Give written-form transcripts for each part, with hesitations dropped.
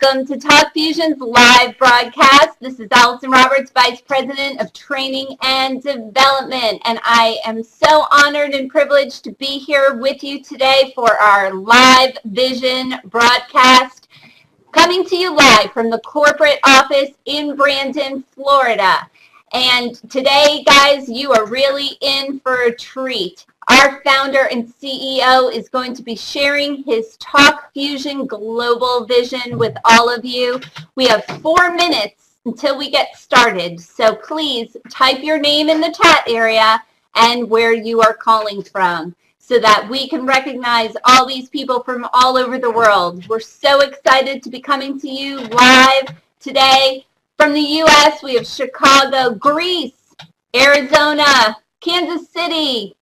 welcome to Talk Fusion's live broadcast. This is Allison Roberts, Vice President of Training and Development, and I am so honored and privileged to be here with you today for our live vision broadcast, coming to you live from the corporate office in Brandon, Florida. And today, guys, you are really in for a treat. Our founder and CEO is going to be sharing his Talk Fusion global vision with all of you. We have 4 minutes until we get started, so please type your name in the chat area and where you are calling from so that we can recognize all these people from all over the world. We're so excited to be coming to you live today. From the U.S., we have Chicago, Greece, Arizona, Kansas City.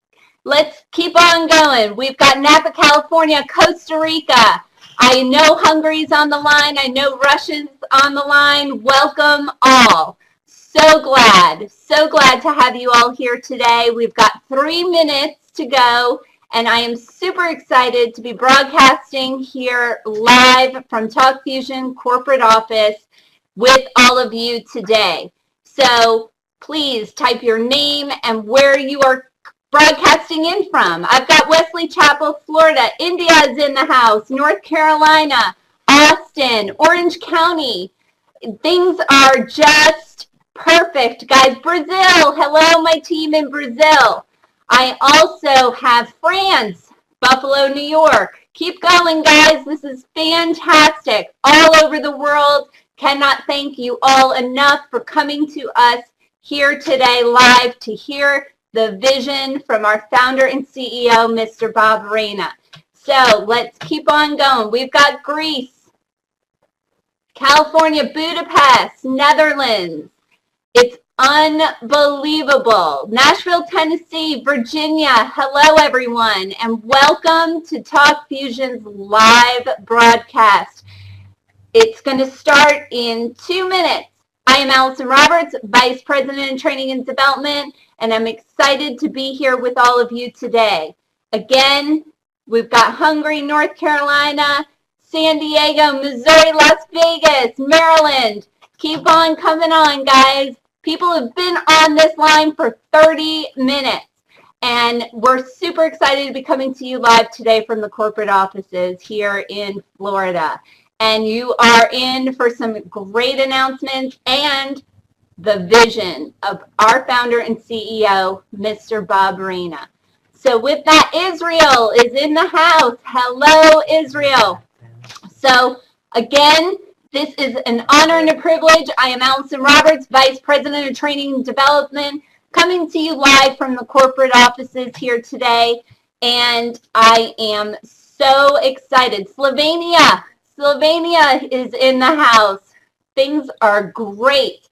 Let's keep on going. We've got Napa, California, Costa Rica. I know Hungary's on the line. I know Russia's on the line. Welcome all. So glad to have you all here today. We've got 3 minutes to go, and I am super excited to be broadcasting here live from Talk Fusion corporate office with all of you today. So please type your name and where you are broadcasting in from. I've got Wesley Chapel, Florida. India is in the house. North Carolina, Austin, Orange County. Things are just perfect, guys. Brazil. Hello, my team in Brazil. I also have France, Buffalo, New York. Keep going, guys. This is fantastic. All over the world. Cannot thank you all enough for coming to us here today live to hear the vision from our founder and CEO, Mr. Bob Reina. So let's keep on going. We've got Greece, California, Budapest, Netherlands. It's unbelievable. Nashville, Tennessee, Virginia. Hello, everyone, and welcome to Talk Fusion's live broadcast. It's going to start in 2 minutes. I am Allison Roberts, Vice President in Training and Development, and I'm excited to be here with all of you today. Again, we've got Hungary, North Carolina, San Diego, Missouri, Las Vegas, Maryland. Keep on coming on, guys. People have been on this line for 30 minutes, and we're super excited to be coming to you live today from the corporate offices here in Florida. And you are in for some great announcements and the vision of our founder and CEO, Mr. Bob Reina. So with that, Israel is in the house. Hello, Israel. So again, this is an honor and a privilege. I am Allison Roberts, Vice President of Training and Development, coming to you live from the corporate offices here today. And I am so excited. Slovenia is in the house. Things are great.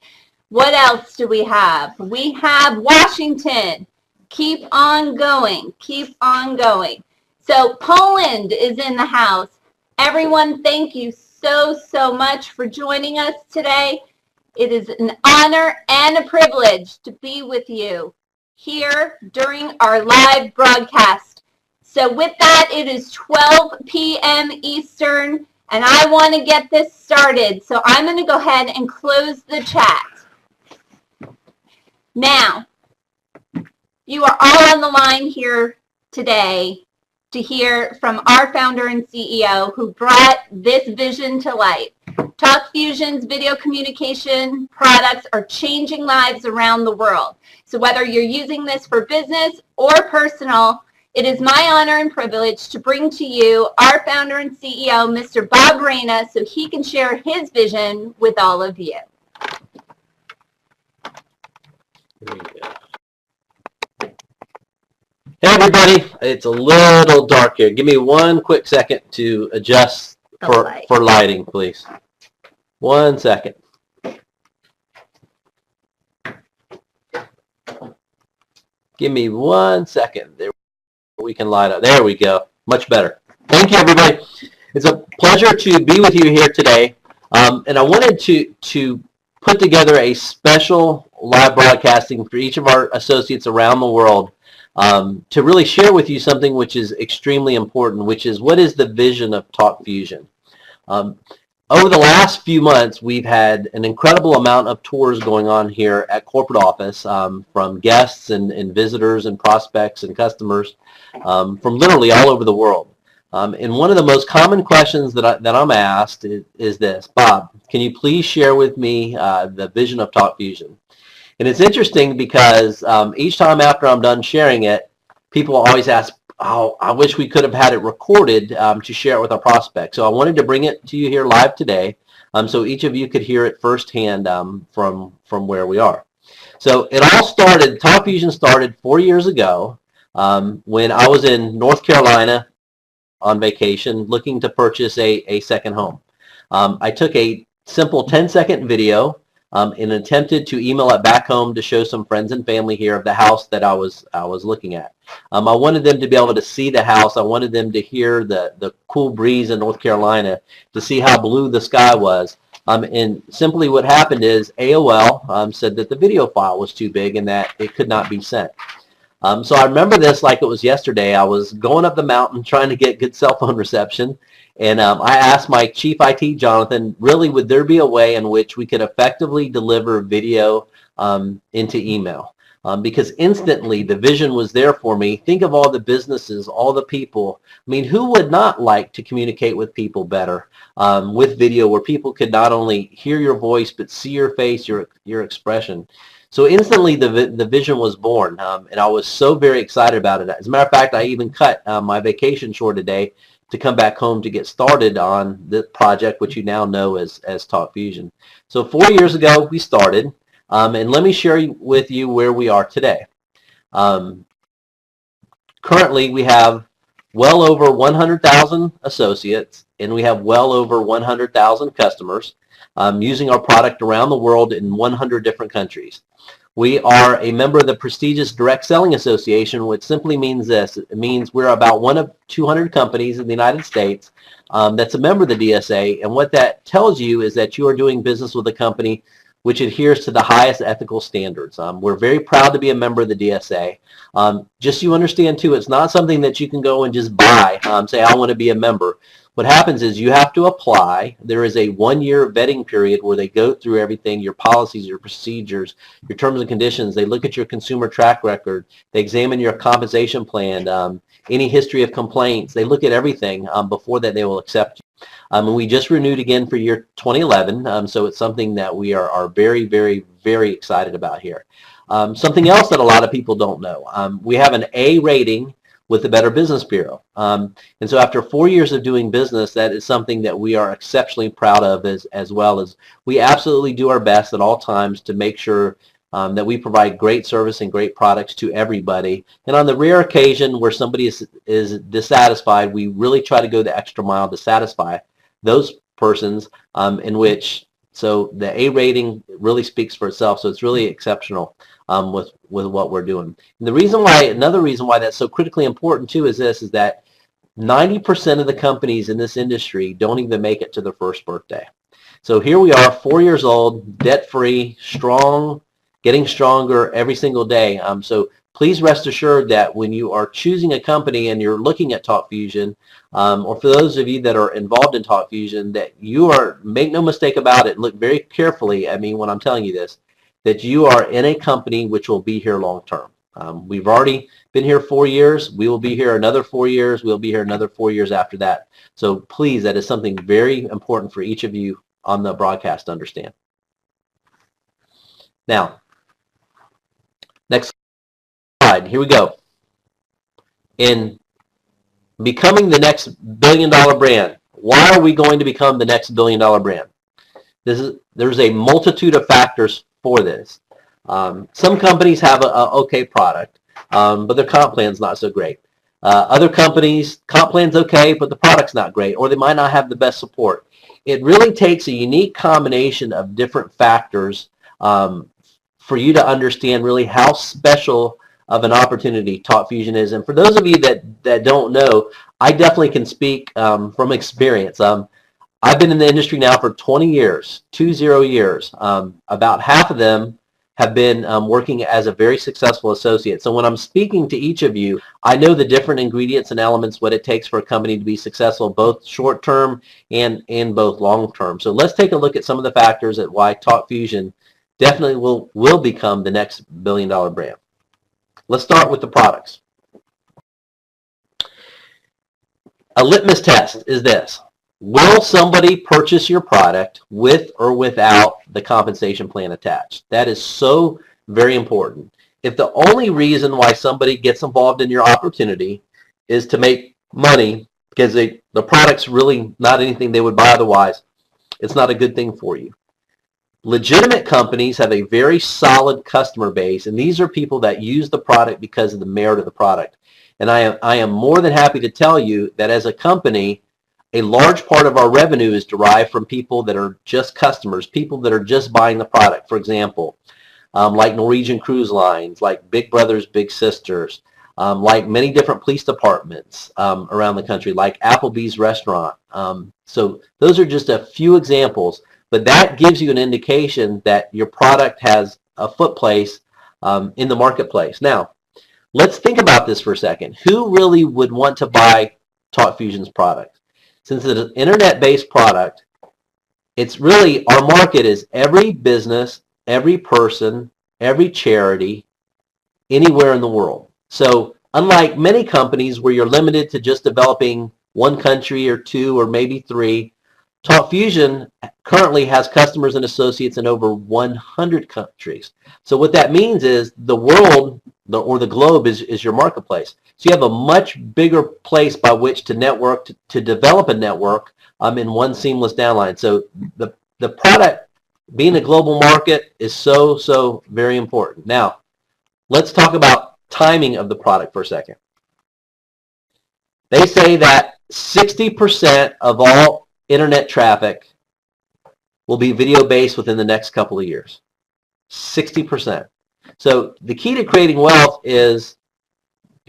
What else do we have? We have Washington. Keep on going. Keep on going. So Poland is in the house. Everyone, thank you so much for joining us today. It is an honor and a privilege to be with you here during our live broadcast. So with that, it is 12 p.m. Eastern. And I want to get this started, so I'm going to go ahead and close the chat. Now, you are all on the line here today to hear from our founder and CEO who brought this vision to life. Talk Fusion's video communication products are changing lives around the world. So whether you're using this for business or personal, it is my honor and privilege to bring to you our founder and CEO, Mr. Bob Reina, so he can share his vision with all of you. Hey everybody, it's a little dark here. Give me 1 quick second to adjust for lighting, please. 1 second. Give me 1 second. There we can light up. There we go. Much better. Thank you, everybody. It's a pleasure to be with you here today. And I wanted to put together a special live broadcasting for each of our associates around the world to really share with you something which is extremely important, which is what is the vision of Talk Fusion. over the last few months, we've had an incredible amount of tours going on here at corporate office from guests and visitors and prospects and customers from literally all over the world. And one of the most common questions that I'm asked is this: Bob, can you please share with me the vision of TalkFusion? And it's interesting because each time after I'm done sharing it, people always ask, oh, I wish we could have had it recorded to share it with our prospects. So I wanted to bring it to you here live today so each of you could hear it firsthand from where we are. So it all started, TalkFusion started 4 years ago when I was in North Carolina on vacation looking to purchase a second home. I took a simple 10-second video and attempted to email it back home to show some friends and family here of the house that I was looking at. I wanted them to be able to see the house. I wanted them to hear the cool breeze in North Carolina, to see how blue the sky was. And simply what happened is AOL said that the video file was too big and that it could not be sent. So I remember this like it was yesterday. I was going up the mountain trying to get good cell phone reception, and I asked my chief IT, Jonathan, really would there be a way in which we could effectively deliver video into email? Because instantly the vision was there for me. Think of all the businesses, all the people. I mean, who would not like to communicate with people better with video, where people could not only hear your voice but see your face, your expression? So instantly the vision was born, and I was so very excited about it. As a matter of fact, I even cut my vacation short today to come back home to get started on the project, which you now know as TalkFusion. So 4 years ago we started, and let me share with you where we are today. Currently we have well over 100,000 associates, and we have well over 100,000 customers using our product around the world in 100 different countries. We are a member of the prestigious Direct Selling Association, which simply means this. It means we're about one of 200 companies in the United States that's a member of the DSA, and what that tells you is that you are doing business with a company which adheres to the highest ethical standards. We're very proud to be a member of the DSA. Just so you understand too, it's not something that you can go and just buy, say I want to be a member. What happens is you have to apply. There is a 1-year vetting period where they go through everything, your policies, your procedures, your terms and conditions. They look at your consumer track record. They examine your compensation plan, any history of complaints. They look at everything before that they will accept you. And we just renewed again for year 2011, so it's something that we are very, very, very excited about here. Something else that a lot of people don't know, we have an A rating with the Better Business Bureau. And so after 4 years of doing business, that is something that we are exceptionally proud of, as well as we absolutely do our best at all times to make sure that we provide great service and great products to everybody. And on the rare occasion where somebody is dissatisfied, we really try to go the extra mile to satisfy those persons, in which, so the A rating really speaks for itself, so it's really exceptional with what we're doing. And the reason why, another reason why that's so critically important too is this, is that 90% of the companies in this industry don't even make it to their first birthday. So here we are, 4 years old, debt-free, strong, getting stronger every single day. So please rest assured that when you are choosing a company and you're looking at TalkFusion, or for those of you that are involved in TalkFusion, that you are, make no mistake about it, look very carefully at me when I'm telling you this, that you are in a company which will be here long term. We've already been here 4 years. We will be here another 4 years. We'll be here another 4 years after that. So please, that is something very important for each of you on the broadcast to understand. Now, next slide. Here we go. In becoming the next billion-dollar brand, why are we going to become the next billion-dollar brand? There's a multitude of factors for this. Some companies have a okay product, but their comp plan's not so great. Other companies, comp plan's okay, but the product's not great, or they might not have the best support. It really takes a unique combination of different factors for you to understand really how special of an opportunity TalkFusion is. And for those of you that don't know, I definitely can speak from experience. I've been in the industry now for 20 years, 20 years. About half of them have been working as a very successful associate. So when I'm speaking to each of you, I know the different ingredients and elements, what it takes for a company to be successful, both short-term and both long-term. So let's take a look at some of the factors at why TalkFusion definitely will become the next billion-dollar brand. Let's start with the products. A litmus test is this. Will somebody purchase your product with or without the compensation plan attached? That is so very important. If the only reason why somebody gets involved in your opportunity is to make money because the product's really not anything they would buy otherwise, it's not a good thing for you. Legitimate companies have a very solid customer base, and these are people that use the product because of the merit of the product. And I am more than happy to tell you that as a company, a large part of our revenue is derived from people that are just customers, people that are just buying the product. For example, like Norwegian Cruise Lines, like Big Brothers Big Sisters, like many different police departments around the country, like Applebee's restaurant. So those are just a few examples, but that gives you an indication that your product has a foot place in the marketplace. Now, let's think about this for a second. Who really would want to buy TalkFusion's product? Since it's an internet-based product, it's really, our market is every business, every person, every charity, anywhere in the world. So unlike many companies where you're limited to just developing one country or two or maybe three, TalkFusion currently has customers and associates in over 100 countries. So what that means is the world or the globe is your marketplace. So you have a much bigger place by which to network, to develop a network in one seamless downline. So the product being a global market is so very important. Now, let's talk about timing of the product for a second. They say that 60% of all internet traffic will be video-based within the next couple of years. 60%. So the key to creating wealth is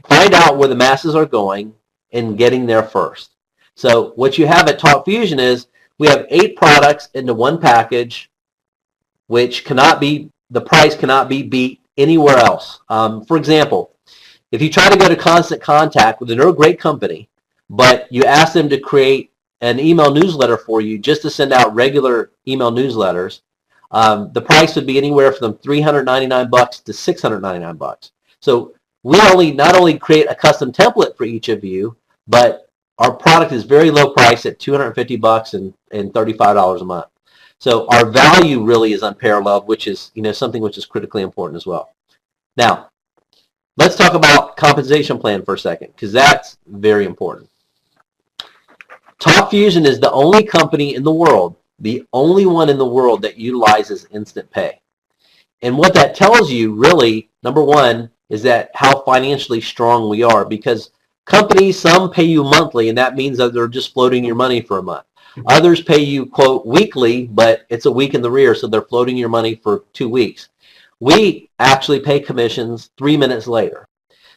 find out where the masses are going and getting there first. So what you have at TalkFusion is we have 8 products into one package, which the price cannot be beat anywhere else. For example, if you try to go to Constant Contact with another great company, but you ask them to create an email newsletter for you just to send out regular email newsletters, the price would be anywhere from $399 to $699. So we not only create a custom template for each of you, but our product is very low price at $250 and $35 a month. So our value really is unparalleled, which is something which is critically important as well. Now, let's talk about compensation plan for a second, because that's very important. TalkFusion is the only company in the world, the only one in the world that utilizes instant pay. And what that tells you really, number one, is that how financially strong we are, because companies, some pay you monthly, and that means that they're just floating your money for a month. Others pay you, quote, weekly, but it's a week in the rear, so they're floating your money for 2 weeks. We actually pay commissions 3 minutes later.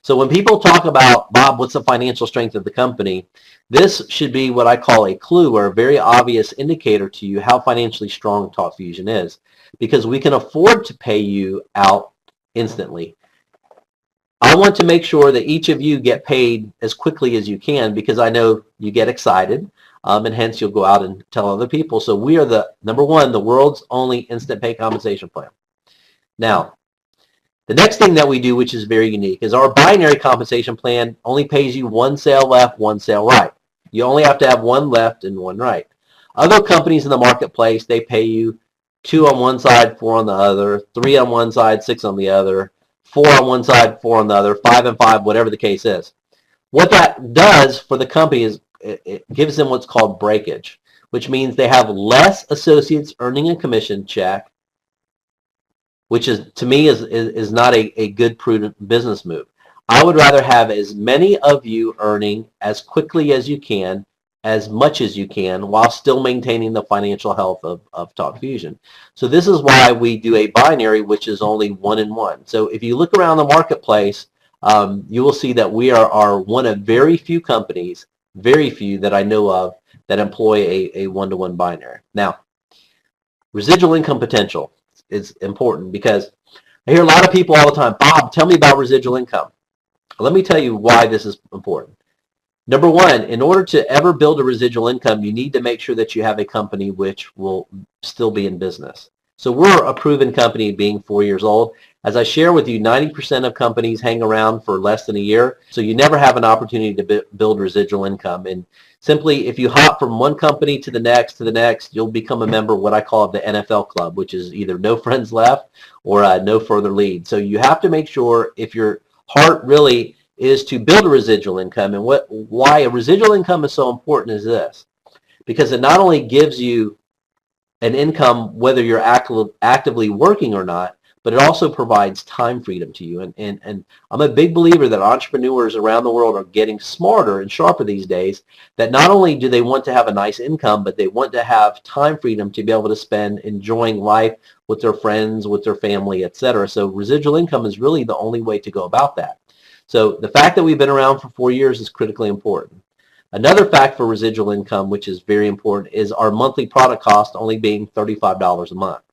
So when people talk about, Bob, what's the financial strength of the company, this should be what I call a clue or a very obvious indicator to you how financially strong TalkFusion is, because we can afford to pay you out instantly. I want to make sure that each of you get paid as quickly as you can, because I know you get excited, and hence you'll go out and tell other people. So we are the, number one, the world's only instant pay compensation plan. Now, the next thing that we do, which is very unique, is our binary compensation plan only pays you 1 sale left, 1 sale right. You only have to have 1 left and 1 right. Other companies in the marketplace, they pay you 2 on one side, 4 on the other, 3 on one side, 6 on the other, 4 on one side, 4 on the other, 5 and 5, whatever the case is. What that does for the company is it gives them what's called breakage, which means they have less associates earning a commission check, which is, to me, is not a good, prudent business move. I would rather have as many of you earning as quickly as you can, as much as you can, while still maintaining the financial health of TalkFusion. So this is why we do a binary, which is only 1 and 1. So if you look around the marketplace, you will see that we are one of very few companies, very few that I know of, that employ a 1-to-1 binary. Now, residual income potential. is important, because I hear a lot of people all the time, Bob, tell me about residual income. Let me tell you why this is important. Number one, in order to ever build a residual income, you need to make sure that you have a company which will still be in business. So we're a proven company, being 4 years old. As I share with you, 90% of companies hang around for less than a year, so you never have an opportunity to build residual income. And simply, if you hop from one company to the next, you'll become a member of what I call the NFL club, which is either no friends left or no further lead. So you have to make sure, if your heart really is to build a residual income, and why a residual income is so important is this, because it not only gives you an income whether you're actively working or not, but it also provides time freedom to you. And I'm a big believer that entrepreneurs around the world are getting smarter and sharper these days, that not only do they want to have a nice income, but they want to have time freedom to be able to spend enjoying life with their friends, with their family, etc. So residual income is really the only way to go about that. So the fact that we've been around for 4 years is critically important. Another fact for residual income, which is very important, is our monthly product cost only being $35 a month.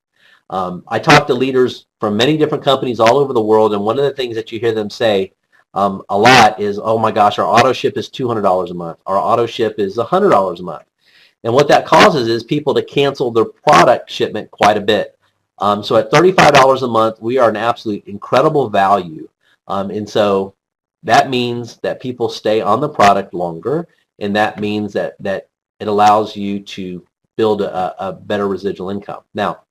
I talk to leaders from many different companies all over the world, and one of the things that you hear them say a lot is, oh my gosh, our auto ship is $200 a month. Our auto ship is $100 a month. And what that causes is people to cancel their product shipment quite a bit. So at $35 a month, we are an absolute incredible value. And so that means that people stay on the product longer, and that means that it allows you to build a better residual income. Now,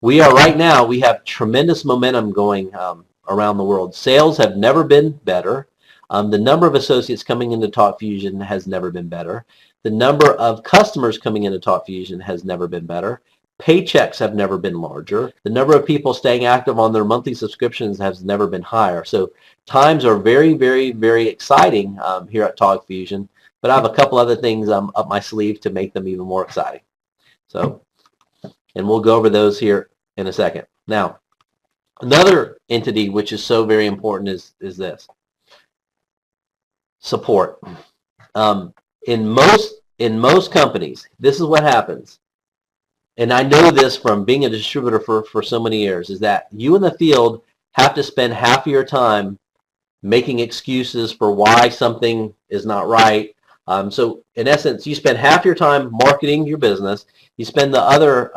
we have tremendous momentum going around the world. Sales have never been better. The number of associates coming into Talk Fusion has never been better. The number of customers coming into Talk Fusion has never been better. Paychecks have never been larger. The number of people staying active on their monthly subscriptions has never been higher. So times are very, very, very exciting here at Talk Fusion. But I have a couple other things up my sleeve to make them even more exciting. So, and we'll go over those here in a second. Now, another entity which is so very important is this: support. In most companies, this is what happens. And I know this from being a distributor for so many years, is that you in the field have to spend half of your time making excuses for why something is not right. So in essence, you spend half your time marketing your business. You spend the other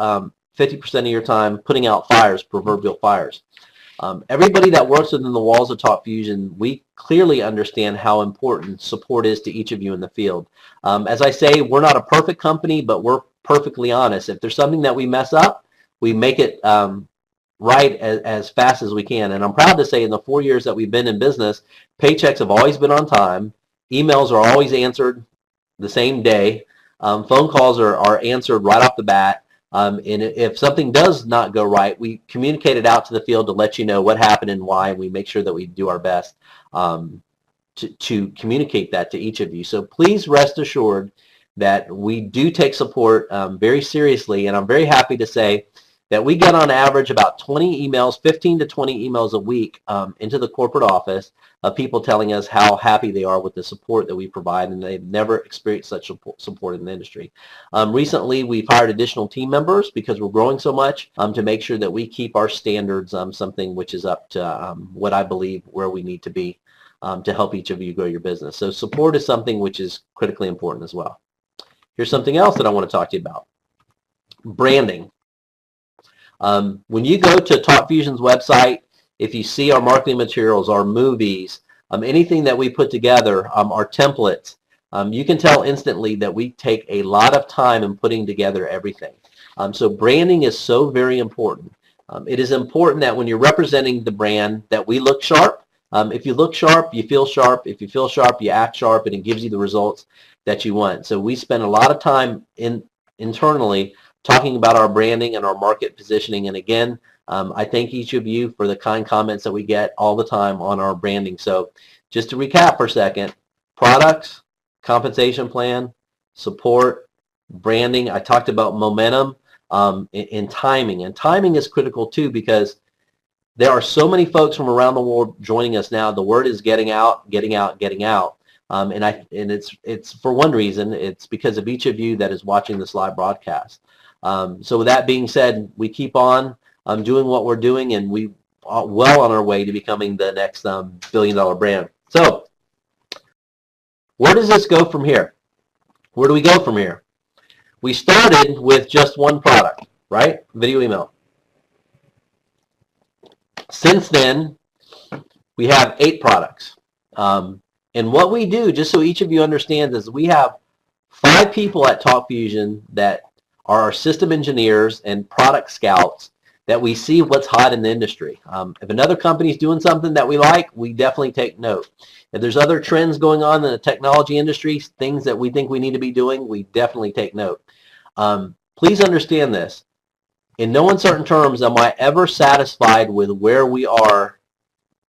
50% of your time putting out fires, proverbial fires. Everybody that works within the walls of Talk Fusion, we clearly understand how important support is to each of you in the field. As I say, we're not a perfect company, but we're perfectly honest. If there's something that we mess up, we make it right as fast as we can. And I'm proud to say, in the 4 years that we've been in business, paychecks have always been on time. Emails are always answered the same day. Phone calls are answered right off the bat. And if something does not go right, we communicate it out to the field to let you know what happened and why, and we make sure that we do our best to communicate that to each of you. So please rest assured that we do take support very seriously, and I'm very happy to say that we get on average about 20 emails, 15 to 20 emails a week into the corporate office of people telling us how happy they are with the support that we provide, and they've never experienced such support in the industry. Recently, we've hired additional team members because we're growing so much to make sure that we keep our standards something which is up to what I believe where we need to be to help each of you grow your business. So support is something which is critically important as well. Here's something else that I want to talk to you about: branding. When you go to Talk Fusion's website, if you see our marketing materials, our movies, anything that we put together, our templates, you can tell instantly that we take a lot of time in putting together everything. So branding is so very important. It is important that when you're representing the brand that we look sharp. If you look sharp, you feel sharp. If you feel sharp, you act sharp, and it gives you the results that you want. So we spend a lot of time internally talking about our branding and our market positioning. And again, I thank each of you for the kind comments that we get all the time on our branding. So just to recap for a second: products, compensation plan, support, branding. I talked about momentum and timing. And timing is critical too, because there are so many folks from around the world joining us now. The word is getting out, getting out, getting out. And it's for one reason. It's because of each of you that is watching this live broadcast. So with that being said, we keep on. doing what we're doing, and we are well on our way to becoming the next billion-dollar brand. So where does this go from here? Where do we go from here? We started with just one product, right? Video email. Since then, we have 8 products. And what we do, just so each of you understands, is we have 5 people at TalkFusion that are our system engineers and product scouts that we see what's hot in the industry. If another company is doing something that we like, we definitely take note. If there's other trends going on in the technology industry, things that we think we need to be doing, we definitely take note. Please understand this. In no uncertain terms am I ever satisfied with where we are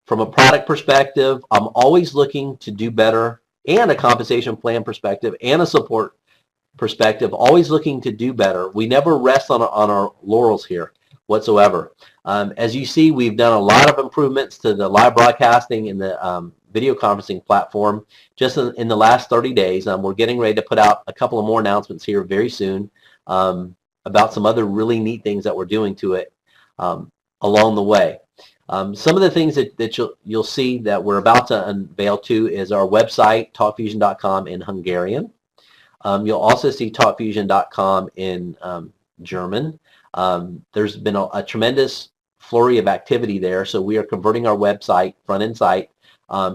from a product perspective. I'm always looking to do better, and a compensation plan perspective and a support perspective, always looking to do better. We never rest on our laurels here whatsoever. As you see, we've done a lot of improvements to the live broadcasting and the video conferencing platform just in the last 30 days. We're getting ready to put out a couple of more announcements here very soon about some other really neat things that we're doing to it along the way. Some of the things that you'll see that we're about to unveil too is our website, talkfusion.com, in Hungarian. You'll also see talkfusion.com in German. There's been a tremendous flurry of activity there, so we are converting our website, front-end site,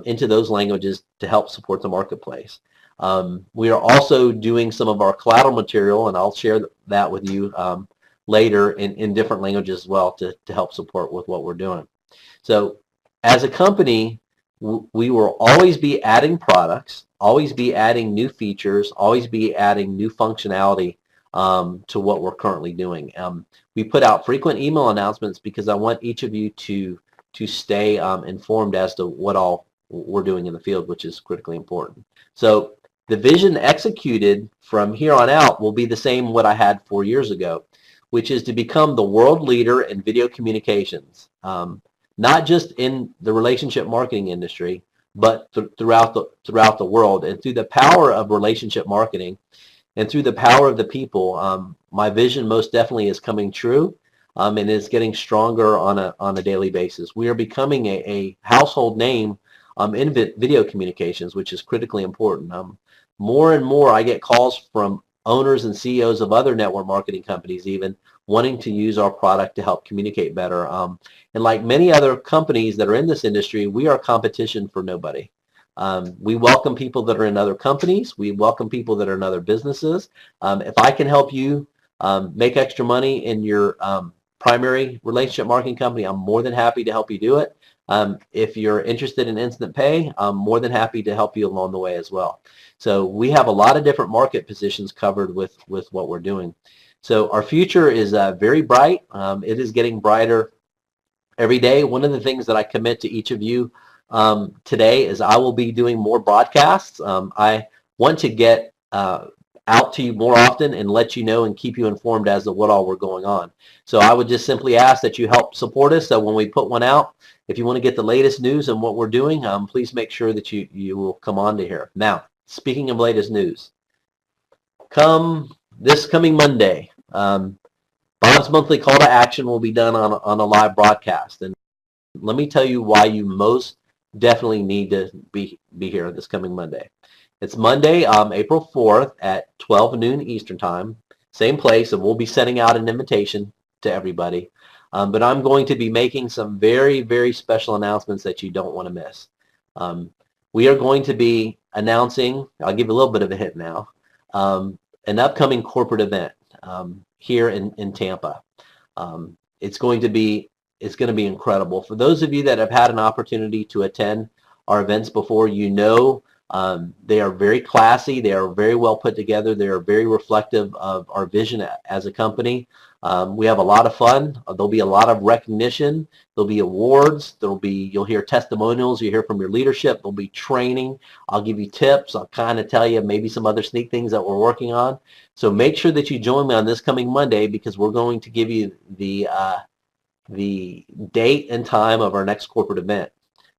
into those languages to help support the marketplace. We are also doing some of our collateral material, and I'll share that with you later in different languages as well to help support with what we're doing. So as a company, we will always be adding products, always be adding new features, always be adding new functionality to what we're currently doing. We put out frequent email announcements because I want each of you to stay informed as to what all we're doing in the field, which is critically important. So the vision executed from here on out will be the same what I had 4 years ago, which is to become the world leader in video communications, not just in the relationship marketing industry, but throughout the world. And through the power of relationship marketing and through the power of the people, my vision most definitely is coming true, and is getting stronger on a daily basis. We are becoming a household name in video communications, which is critically important. More and more I get calls from owners and CEOs of other network marketing companies even wanting to use our product to help communicate better. And like many other companies that are in this industry, we are competition for nobody. We welcome people that are in other companies. We welcome people that are in other businesses. If I can help you make extra money in your primary relationship marketing company, I'm more than happy to help you do it. If you're interested in instant pay, I'm more than happy to help you along the way as well. So we have a lot of different market positions covered with what we're doing. So our future is very bright. It is getting brighter every day. One of the things that I commit to each of you today is I will be doing more broadcasts. I want to get out to you more often and let you know and keep you informed as to what all we're going on. So I would just simply ask that you help support us. So when we put one out, if you want to get the latest news on what we're doing, please make sure that you will come on to here. Now, speaking of latest news, this coming Monday, Bob's monthly call to action will be done on a live broadcast. And let me tell you why you most definitely need to be here this coming Monday. It's Monday, April 4th at 12 noon Eastern Time, same place, and we'll be sending out an invitation to everybody. But I'm going to be making some very, very special announcements that you don't want to miss. We are going to be announcing, I'll give you a little bit of a hint now, an upcoming corporate event here in Tampa. It's going to be incredible. For those of you that have had an opportunity to attend our events before, you know they are very classy. They are very well put together. They are very reflective of our vision as a company. We have a lot of fun. There'll be a lot of recognition. There'll be awards. You'll hear testimonials. You hear from your leadership. There'll be training. I'll give you tips. I'll kind of tell you maybe some other sneak things that we're working on. So make sure that you join me on this coming Monday, because we're going to give you the date and time of our next corporate event.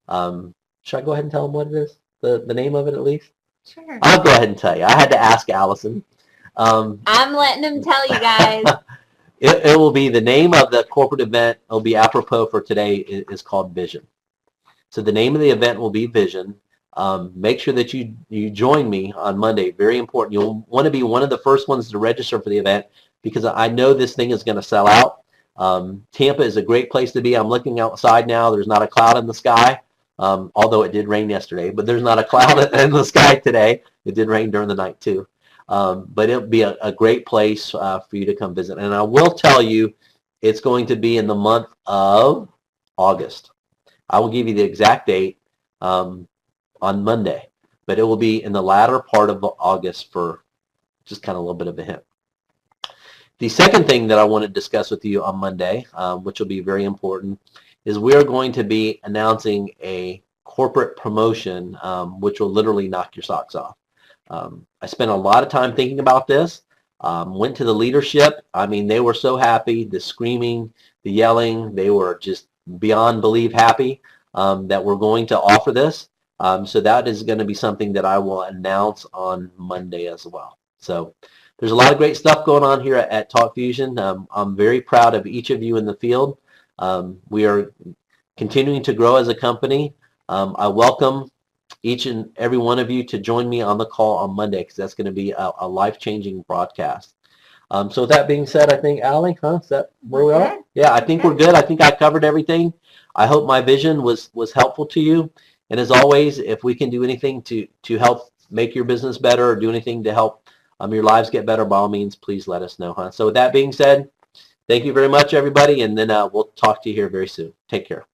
Should I go ahead and tell them what it is? The name of it at least? Sure. I'll go ahead and tell you. I had to ask Allison. I'm letting him tell you guys. It will be the name of the corporate event. It'll be apropos for today. Is called Vision. So the name of the event will be Vision. Make sure that you join me on Monday. Very important. You'll want to be one of the first ones to register for the event because I know this thing is going to sell out. Tampa is a great place to be. I'm looking outside now. There's not a cloud in the sky, although it did rain yesterday. But there's not a cloud in the sky today. It did rain during the night too. But it'll be a great place for you to come visit. And I will tell you, it's going to be in the month of August. I will give you the exact date on Monday, but it will be in the latter part of August for just kind of a little bit of a hint. The second thing that I want to discuss with you on Monday, which will be very important, is we are going to be announcing a corporate promotion, which will literally knock your socks off. I spent a lot of time thinking about this, went to the leadership. I mean, they were so happy, the screaming, the yelling, they were just beyond belief happy that we're going to offer this. So that is going to be something that I will announce on Monday as well. So there's a lot of great stuff going on here at Talk Fusion. I'm very proud of each of you in the field. We are continuing to grow as a company. I welcome each and every one of you to join me on the call on Monday because that's going to be a life-changing broadcast. So with that being said, I think, Allie, is that where we are? Yeah, I think we're good. I think I covered everything. I hope my vision was helpful to you. And as always, if we can do anything to help make your business better or do anything to help your lives get better, by all means, please let us know. So with that being said, thank you very much, everybody, and then we'll talk to you here very soon. Take care.